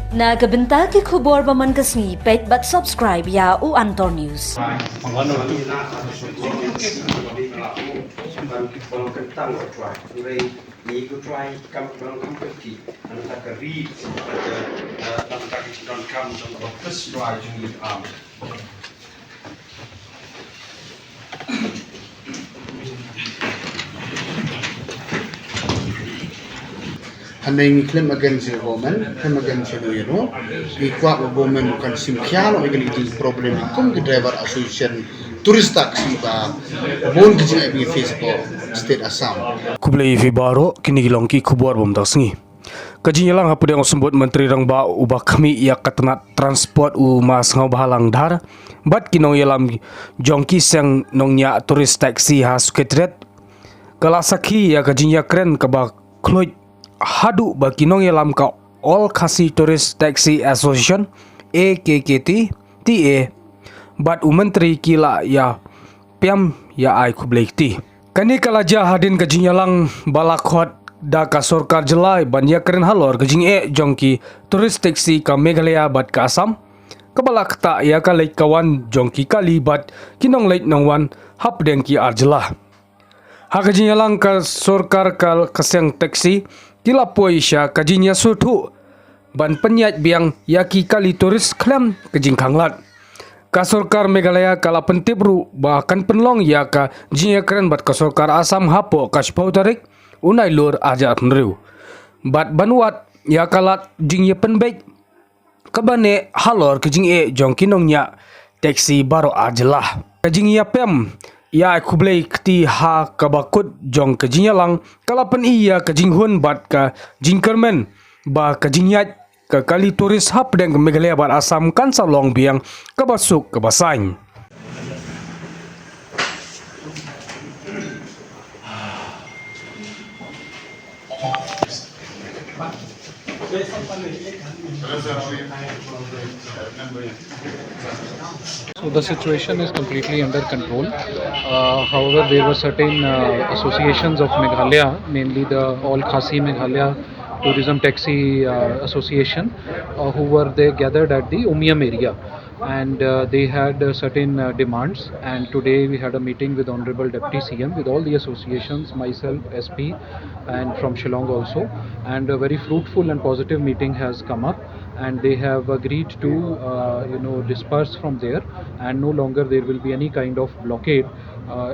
Nagabenta ki khubor baman kasni pet but subscribe ya u Antor News. Handai claim against the government, claim against the equal government bukan simkian orang ini problem hukum di driver association turis taksi ba bon kerja di Facebook state Assam. Khublei fi baro kini gilongki khubor bom tasngi. Kajinya lang hapu dengan sembut menteri rang ba ubah kami ia katena transport u Sniawbhalang Dhar bat nongïalam jongki sang nongnya turis taksi ha Secretariat kala sakhi ya kajinya keren ke ba kloit hadu bagi nongïalam ka All Khasi Tourist Taxi Association AKTTA bat menteri kila ya piam ya ai khublei ti kani kala ja hadin kajinya lang balakhot da ka sarkar jelai banya keren halor kajing jongki tourist taxi ka Meghalaya bat ka Assam kabala kta ya ka leit kawan jongki kali bat kinong leit nongwan hap dengki arjela ha kajinya lang ka sarkar ka kaseng taxi kila poisha kajinya sutu ban penyat biang yaki kali turis klaim kajing khanglat ka sarkar Meghalaya kala pentibru bahkan penlong ya ka jinya keren bat ka sarkar Assam hapo kaspau tarik unai lur aja penriu bat banuat ya kalat jingye penbaik kabane halor kajing jongki nongnya taksi baro ajelah kajing ya pem ya khublei kti ha kabakut jong kajing lang kalapan iya kajing hun bat ka jingkermen ba kajing yat ka kali turis hap deng ke Meghalaya bat Assam kan salong biang kabasuk kabasang. So the situation is completely under control. However, there were certain associations of Meghalaya, mainly the All Khasi Meghalaya Tourism Taxi Association, who were they gathered at the Umiam area, and they had certain demands. And today we had a meeting with Honorable Deputy CM with all the associations, myself, SP, and from Shillong also. And a very fruitful and positive meeting has come up. And they have agreed to disperse from there, and no longer there will be any kind of blockade.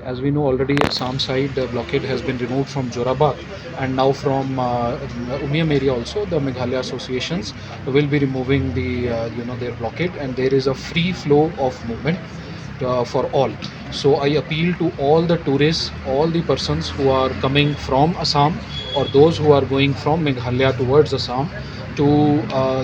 As we know already, Assam side the blockade has been removed from Jorabad, and now from Umiam area also the Meghalaya associations will be removing the their blockade, and there is a free flow of movement for all. So I appeal to all the tourists, all the persons who are coming from Assam or those who are going from Meghalaya towards Assam,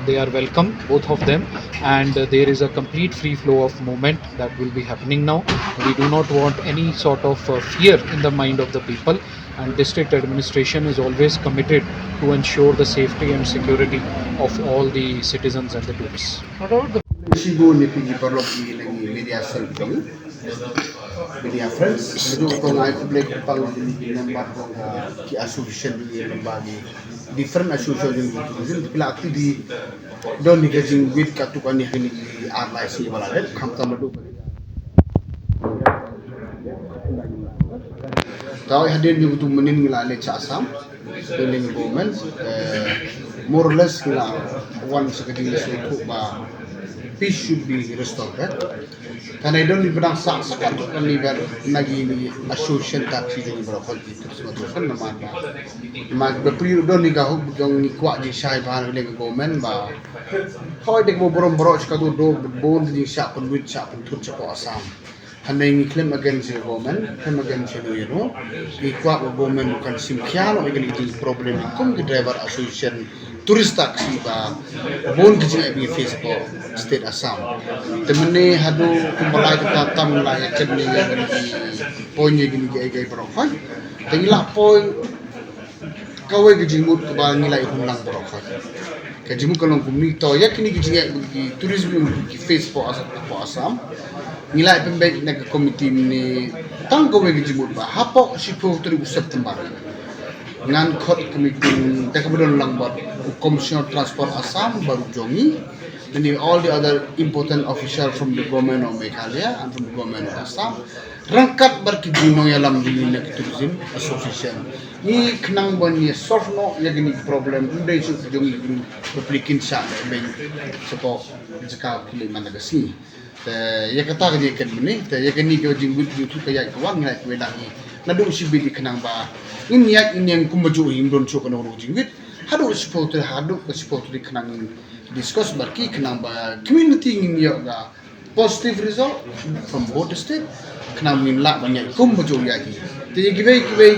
they are welcome, both of them, and there is a complete free flow of movement that will be happening now. We do not want any sort of fear in the mind of the people, and district administration is always committed to ensure the safety and security of all the citizens and the tourists. Sigo ni pigi parlok ni lagi media selfie media friends itu ko ngai khublei pang ni member ko ki association ni lembaga different association ni pila akti di don ni kajing wit katukan ni hini RLC baladet khamta madu tahu hadir di butuh menin ngilale cha Assam dealing government more or less ngila one secretary so ba peace should be restored. Karena itu ni berang sak kan ni ber nagi ni association taksi jadi berapa itu semua tu kan nama mak berperiode don ni kau bukan ni kuat di syai bahan oleh government ba kau dek borom borok sekadu do bon di syak pun duit syak pun tut cakap Assam. Handai ni claim against the government, claim against the equal government bukan simkian orang ini problem hukum di driver association turis taksi ba bon kerja di Facebook state Assam. Temene hadu kumbalai kita tam lai chen ni poin ni gini gay berokhan. Tengila poin kawai kejimut kebal nilai hunang berokhan. Kejimut kalau kumi to ya kini kerja di tourism di Facebook Assam. Nilai pembaik nak komiti ni tang kawai kejimut ba hapok 10 September. Ngan khot komiti tak kemudian lang buat Commissioner Transport Assam baru jongi, and all the other important officials from the government of Meghalaya and from the government of Assam rangkat berkiji nongïalam di tourism association. Ni kenang bani solve no yagini problem undai su jongi guru publikin sa ben sepo jika kili managasi. Ya kata kerja kan ni, ya kan ni kau jinggut itu kayak kawan ngai kau lagi. Nadu si bidi kenang ba. Ini yang kumaju himdon so kan orang jinggut. Hadu supporter di kenang discuss berki kenang ba community ini yoga positive result from both state. Kenang min lak banyak kumaju lagi. Jadi kibai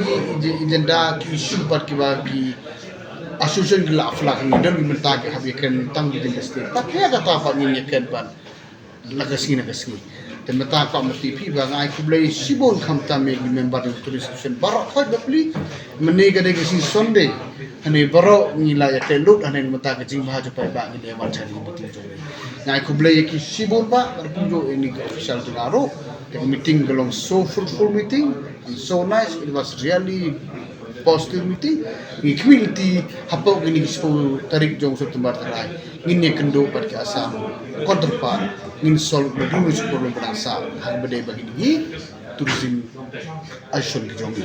agenda isu berkiba ki association gelap flak ni dan minta ke habikan tang di state. Tapi ada apa ni kan ban. Nagasi. Dan mata ko mesti pi ba ngai khublei sibon khamta me member of tourism barak khoi bapli menega de si Sunday ane baro ngila ya telut ane mata ke jing baha jopai ba ngile wan chani meeting jo ngai khublei ki sibon ba berpunjo ini official denaro the meeting belong so fruitful meeting and so nice. It was really positive meeting. Ni community hapau gini sipo tarik jong so tembar terai ngin kendo bar ke Assam counterpart ngin solve dulu problem berasa hal berdaya bagi ni tourism action ke jongi.